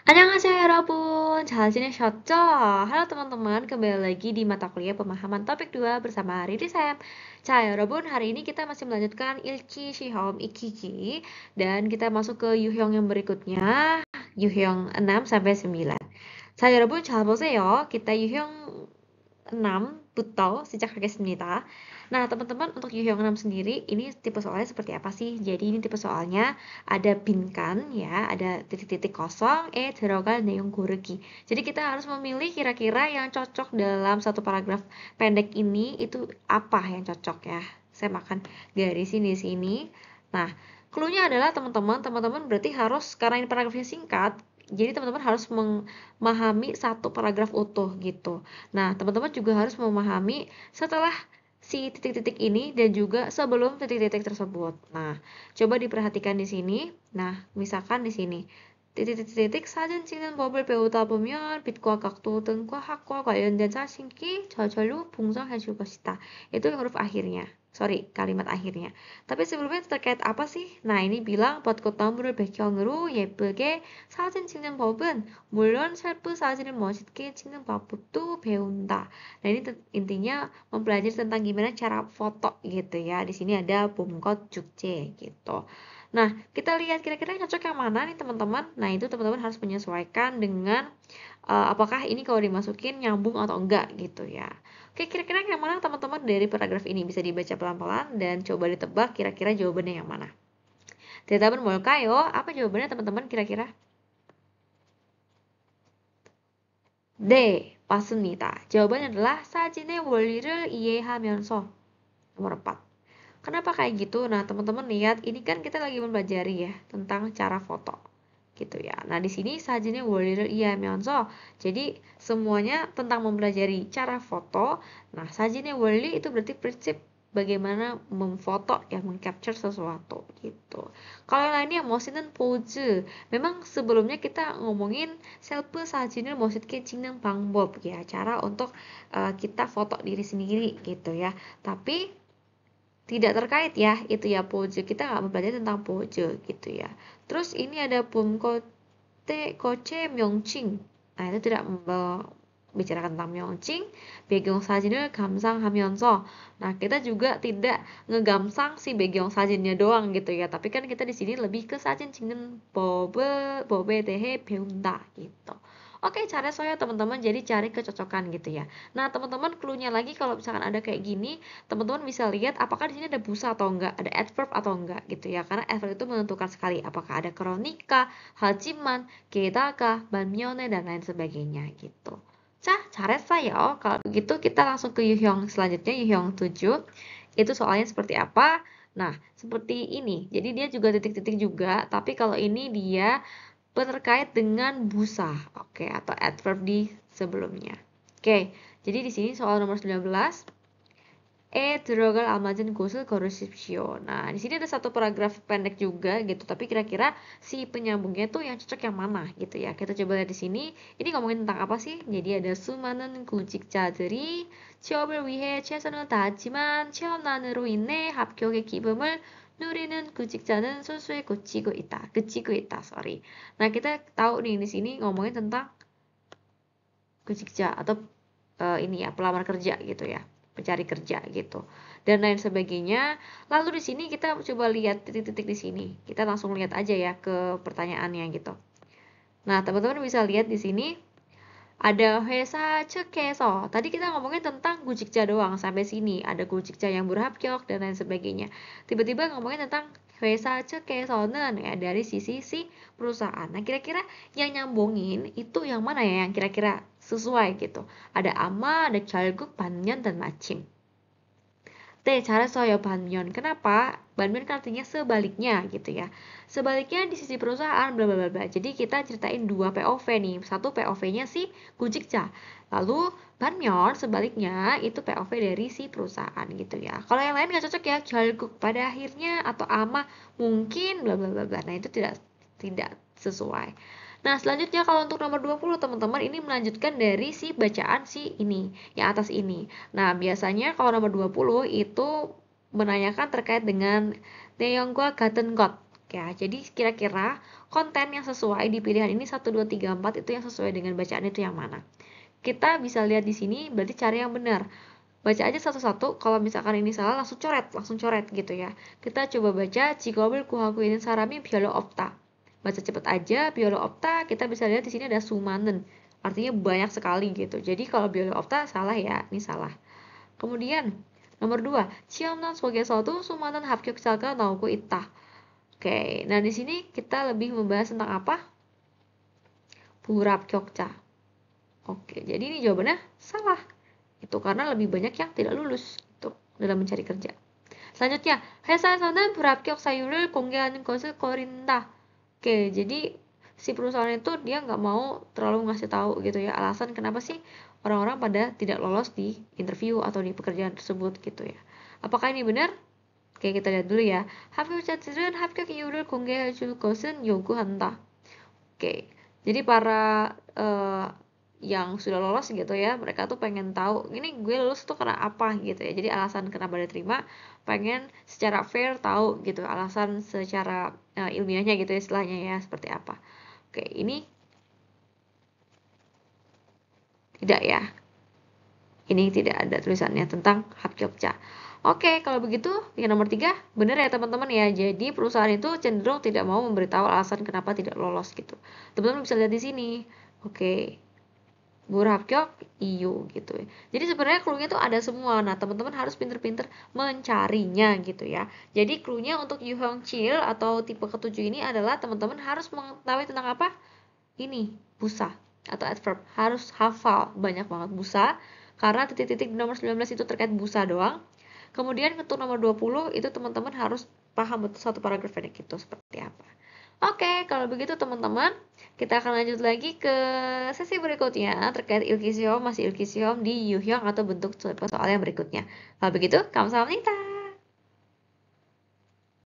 안녕하세요, 여러분. 잘 지내셨죠? Halo teman-teman, kembali lagi di mata kuliah pemahaman topik 2 bersama Riri Sam. Yorob, hari ini kita masih melanjutkan Ilki Shihom Ikiki dan kita masuk ke Yuhyong yang berikutnya, Yuhyong 6 sampai 9. 여러분 잘 보세요. kita Yuhyong 6부터 시작하겠습니다. Nah, teman-teman, untuk Yuhyong 6 sendiri, ini tipe soalnya seperti apa sih? Jadi, ini tipe soalnya ada binkan, ya, ada titik-titik kosong, 들어갈 내용 고르기. Jadi, kita harus memilih kira-kira yang cocok dalam satu paragraf pendek ini, itu apa yang cocok, ya. Saya makan garisin di sini. Nah, clue-nya adalah teman-teman berarti harus, karena ini paragrafnya singkat, jadi teman-teman harus memahami satu paragraf utuh gitu. Nah, teman-teman juga harus memahami setelah si titik-titik ini dan juga sebelum titik-titik tersebut. Nah, coba diperhatikan di sini. Nah, misalkan di sini titik-titik 사진 찍는 법을 배우다 보면 빛과 각도 등과 학과 관련된 자신기 저절로 풍성해 줄 것이다. Itu huruf akhirnya. Sorry, kalimat akhirnya. Tapi sebelumnya terkait apa sih? Nah, ini bilang 벚꽃나무를 배경으로 예쁘게 사진 찍는 법은 물론 셀프 사진을 멋있게 찍는 방법도 배운다. Nah, ini intinya mempelajari tentang gimana cara foto gitu ya. Di sini ada 봄꽃 축제 gitu. Nah, kita lihat kira-kira cocok yang mana nih teman-teman. Nah, itu teman-teman harus menyesuaikan dengan apakah ini kalau dimasukin nyambung atau enggak gitu ya. Oke, kira-kira yang mana teman-teman dari paragraf ini bisa dibaca pelan-pelan dan coba ditebak kira-kira jawabannya yang mana. 대답은 뭘까요? Apa jawabannya teman-teman kira-kira? 네, 맞습니다. jawabannya adalah 사진의 원리를 이해하면서. Nomor 4. Kenapa kayak gitu? Nah, teman-teman lihat, ini kan kita lagi mempelajari ya tentang cara foto. Gitu ya. Nah, di sini 사진의 원리를 이해하면서, jadi semuanya tentang mempelajari cara foto. Nah, 사진의 원리 itu berarti prinsip bagaimana memfoto ya, mengcapture sesuatu gitu. Kalau yang lainnya 멋있는 pose, memang sebelumnya kita ngomongin 셀프 사진을 멋있게 찍는 방법 ya, cara untuk kita foto diri sendiri gitu ya. Tapi tidak terkait ya, itu ya pose, kita nggak mempelajari tentang pose gitu ya. Terus ini ada koce 명칭. Nah, itu tidak membicarakan tentang 명칭. 배경 사진을 감상하면서. Nah, kita juga tidak ngegamsang si 배경 사진nya doang gitu ya. Tapi kan kita di sini lebih ke 사진 찍는 법에 대해 배운다 gitu. Oke, cara saya teman-teman, jadi cari kecocokan gitu ya. Nah, teman-teman, clue-nya lagi kalau misalkan ada kayak gini, teman-teman bisa lihat apakah di sini ada busa atau enggak, ada adverb atau enggak gitu ya. Karena adverb itu menentukan sekali apakah ada kronika, hajiman, 게다가, 반면에 dan lain sebagainya gitu. 잘했어요. Kalau begitu kita langsung ke Yuhyong selanjutnya, Yuhyong 7. Itu soalnya seperti apa? Nah, seperti ini. Jadi dia juga titik-titik juga, tapi kalau ini dia terkait dengan busa, oke, atau adverb di sebelumnya. Oke, jadi di sini soal nomor 19. 들어갈 알맞은 곳을 걸으십시오. Nah, di sini ada satu paragraf pendek juga gitu, tapi kira-kira si penyambungnya tuh yang cocok yang mana gitu ya. Kita coba lihat di sini. Ini ngomongin tentang apa sih? Jadi ada 수많은 구직자들이 취업을 위해 최선을 다하지만 취업난으로 인해 합격의 기쁨을 누리는 구직자는 소수에 그치고 있다, sorry. Nah, kita tahu nih di sini ngomongin tentang kucikja atau ini ya, pelamar kerja gitu ya, pencari kerja gitu dan lain sebagainya. Lalu di sini kita coba lihat titik-titik di sini. Kita langsung lihat aja ya ke pertanyaannya gitu. Nah, teman-teman bisa lihat di sini ada 회사 측에서. Tadi kita ngomongin tentang 구직자 doang sampai sini. Ada 구직자 yang berhabkyok dan lain sebagainya. Tiba-tiba ngomongin tentang 회사 측에서는 ya, dari sisi si perusahaan. Nah, kira-kira yang nyambungin itu yang mana ya, yang kira-kira sesuai gitu. Ada ama, ada 결국, 반면, dan 마침. 잘했어요, 반면. Kenapa? 반면 kan artinya sebaliknya gitu ya. Sebaliknya di sisi perusahaan, bla bla bla. Jadi kita ceritain dua POV nih. Satu POV-nya si Gujikja. Lalu 반면 sebaliknya itu POV dari si perusahaan gitu ya. Kalau yang lain nggak cocok ya, 결국 pada akhirnya atau ama mungkin bla bla bla bla. Nah, itu tidak sesuai. Nah, selanjutnya kalau untuk nomor 20 teman-teman, ini melanjutkan dari si bacaan si ini, yang atas ini. Nah, biasanya kalau nomor 20 itu menanyakan terkait dengan 내용과 같은 것. Ya, jadi kira-kira konten yang sesuai di pilihan ini 1, 2, 3, 4 itu yang sesuai dengan bacaan itu yang mana? Kita bisa lihat di sini, berarti cari yang benar. Baca aja satu-satu, kalau misalkan ini salah langsung coret gitu ya. Kita coba baca Jikobel kuhakuinin sarami biolo opta. Baca cepet aja biolo opta, kita bisa lihat di sini ada sumanen. Artinya banyak sekali gitu. Jadi kalau biolo opta salah ya, ini salah. Kemudian nomor 2, Ciamnan sebagai suatu sumanen 합격 자가 나오고 있다. Oke, nah di sini kita lebih membahas tentang apa? 불합격자. Oke, jadi ini jawabannya salah. Itu karena lebih banyak yang tidak lulus itu dalam mencari kerja. Selanjutnya, 회사에서는 불합격 사유를 공개하는 것을 꺼린다. Oke, jadi si perusahaan itu dia nggak mau terlalu ngasih tahu gitu ya alasan kenapa sih orang-orang pada tidak lolos di interview atau di pekerjaan tersebut gitu ya. Apakah ini benar? Oke, kita lihat dulu ya. 합격자들은 합격 이유를 공개해 줄 것은 요구한다. Oke, jadi para yang sudah lolos gitu ya, mereka tuh pengen tahu ini gue lulus tuh karena apa gitu ya. Jadi alasan kenapa diterima, pengen secara fair tahu gitu alasan secara ilmiahnya gitu ya, istilahnya ya seperti apa. Oke, ini tidak ya. Ini tidak ada tulisannya tentang 합격자. Oke, kalau begitu yang nomor 3 benar ya teman-teman ya. Jadi perusahaan itu cenderung tidak mau memberitahu alasan kenapa tidak lolos gitu. Teman-teman bisa lihat di sini. Oke. Burhabkyok iyo gitu ya. Jadi sebenarnya clue-nya tuh ada semua. Nah, teman-teman harus pinter-pinter mencarinya gitu ya. Jadi clue-nya untuk Yuhyung Chil atau tipe ketujuh ini adalah teman-teman harus mengetahui tentang apa? Ini, busa atau adverb. Harus hafal banyak banget busa karena titik-titik di nomor 19 itu terkait busa doang. Kemudian untuk nomor 20 itu teman-teman harus paham betul satu paragraf pendek itu seperti apa. Oke, kalau begitu teman-teman, kita akan lanjut lagi ke sesi berikutnya terkait ilkisiom, masih ilkisiom di Yuhyung atau bentuk soal yang berikutnya. Kalau begitu, kamsahamnida.